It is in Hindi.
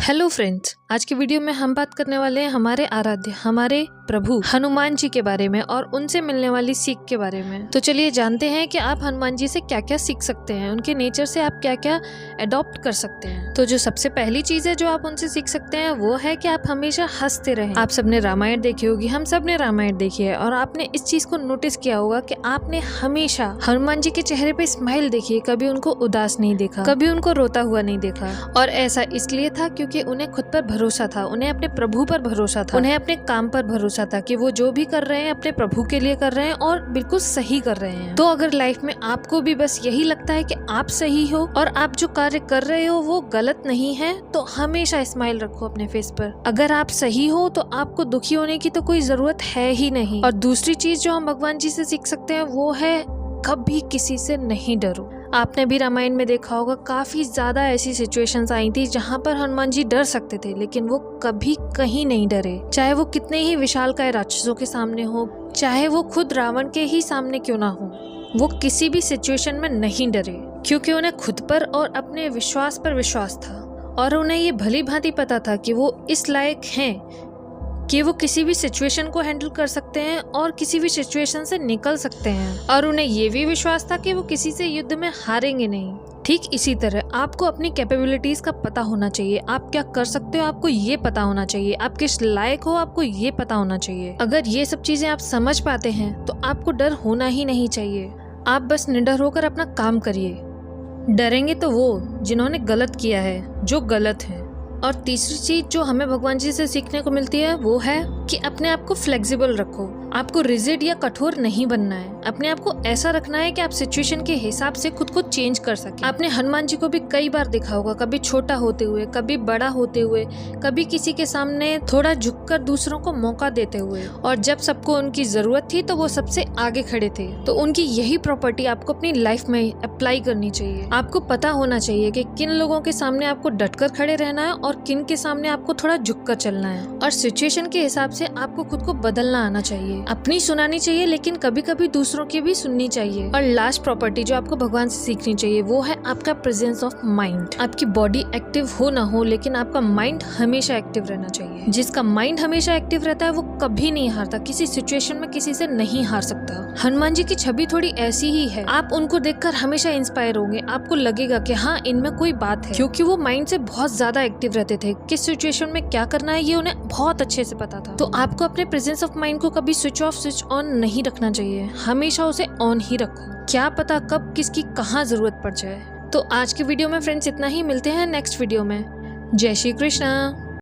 हेलो फ्रेंड्स, आज की वीडियो में हम बात करने वाले हैं हमारे आराध्य, हमारे प्रभु हनुमान जी के बारे में और उनसे मिलने वाली सीख के बारे में। तो चलिए जानते हैं कि आप हनुमान जी से क्या क्या सीख सकते हैं, उनके नेचर से आप क्या क्या अडॉप्ट कर सकते हैं। तो जो सबसे पहली चीज है जो आप उनसे सीख सकते हैं वो है कि आप हमेशा हंसते रहें। आप सबने रामायण देखी होगी, हम सब ने रामायण देखी है और आपने इस चीज को नोटिस किया होगा कि आपने हमेशा हनुमान जी के चेहरे पे स्माइल देखी है, कभी उनको उदास नहीं देखा, कभी उनको रोता हुआ नहीं देखा। और ऐसा इसलिए था क्योंकि उन्हें खुद पर भरोसा था, उन्हें अपने प्रभु पर भरोसा था, उन्हें अपने काम पर भरोसा था कि वो जो भी कर रहे हैं अपने प्रभु के लिए कर रहे हैं और बिल्कुल सही कर रहे हैं। तो अगर लाइफ में आपको भी बस यही लगता है कि आप सही हो और आप जो कार्य कर रहे हो वो गलत नहीं है, तो हमेशा स्माइल रखो अपने फेस पर। अगर आप सही हो तो आपको दुखी होने की तो कोई जरूरत है ही नहीं। और दूसरी चीज जो हम भगवान जी से सीख सकते हैं वो है कभी किसी से नहीं डरो। आपने भी रामायण में देखा होगा, काफी ज्यादा ऐसी सिचुएशंस आई थी जहाँ पर हनुमान जी डर सकते थे, लेकिन वो कभी कहीं नहीं डरे। चाहे वो कितने ही विशालकाय राक्षसों के सामने हो, चाहे वो खुद रावण के ही सामने क्यों ना हो, वो किसी भी सिचुएशन में नहीं डरे, क्योंकि उन्हें खुद पर और अपने विश्वास पर विश्वास था और उन्हें ये भली भांति पता था कि वो इस लायक हैं कि वो किसी भी सिचुएशन को हैंडल कर सकते हैं और किसी भी सिचुएशन से निकल सकते हैं। और उन्हें ये भी विश्वास था कि वो किसी से युद्ध में हारेंगे नहीं। ठीक इसी तरह आपको अपनी कैपेबिलिटीज का पता होना चाहिए, आप क्या कर सकते हो आपको ये पता होना चाहिए, आप किस लायक हो आपको ये पता होना चाहिए। अगर ये सब चीजें आप समझ पाते हैं तो आपको डर होना ही नहीं चाहिए। आप बस निडर होकर अपना काम करिए। डरेंगे तो वो जिन्होंने गलत किया है, जो गलत है। और तीसरी चीज जो हमें भगवान जी से सीखने को मिलती है वो है कि अपने आप को फ्लेक्सिबल रखो। आपको रिजिड या कठोर नहीं बनना है, अपने आप को ऐसा रखना है कि आप सिचुएशन के हिसाब से खुद को चेंज कर सके। आपने हनुमान जी को भी कई बार देखा होगा, कभी छोटा होते हुए, कभी बड़ा होते हुए, कभी किसी के सामने थोड़ा झुककर दूसरों को मौका देते हुए, और जब सबको उनकी जरूरत थी तो वो सबसे आगे खड़े थे। तो उनकी यही प्रॉपर्टी आपको अपनी लाइफ में अप्लाई करनी चाहिए। आपको पता होना चाहिए कि किन लोगों के सामने आपको डटकर खड़े रहना है और किन के सामने आपको थोड़ा झुककर चलना है। और सिचुएशन के हिसाब से आपको खुद को बदलना आना चाहिए। अपनी सुनानी चाहिए लेकिन कभी कभी दूसरों की भी सुननी चाहिए। और लास्ट प्रॉपर्टी जो आपको भगवान से सीखनी चाहिए वो है आपका प्रेजेंस ऑफ माइंड। आपकी बॉडी एक्टिव हो ना हो लेकिन आपका माइंड हमेशा एक्टिव रहना चाहिए। जिसका माइंड हमेशा एक्टिव रहता है वो कभी नहीं हारता, किसी सिचुएशन में किसी से नहीं हार सकता। हनुमान जी की छवि थोड़ी ऐसी ही है, आप उनको देखकर हमेशा इंस्पायर होंगे, आपको लगेगा कि हाँ इनमें कोई बात है, क्योंकि वो माइंड से बहुत ज्यादा एक्टिव रहते थे। किस सिचुएशन में क्या करना है ये उन्हें बहुत अच्छे से पता था। तो आपको अपने प्रेजेंस ऑफ माइंड को कभी स्विच ऑफ स्विच ऑन नहीं रखना चाहिए, हमेशा उसे ऑन ही रखो। क्या पता कब किसकी कहाँ जरूरत पड़ जाए। तो आज की वीडियो में फ्रेंड्स इतना ही, मिलते हैं नेक्स्ट वीडियो में। जय श्री कृष्णा।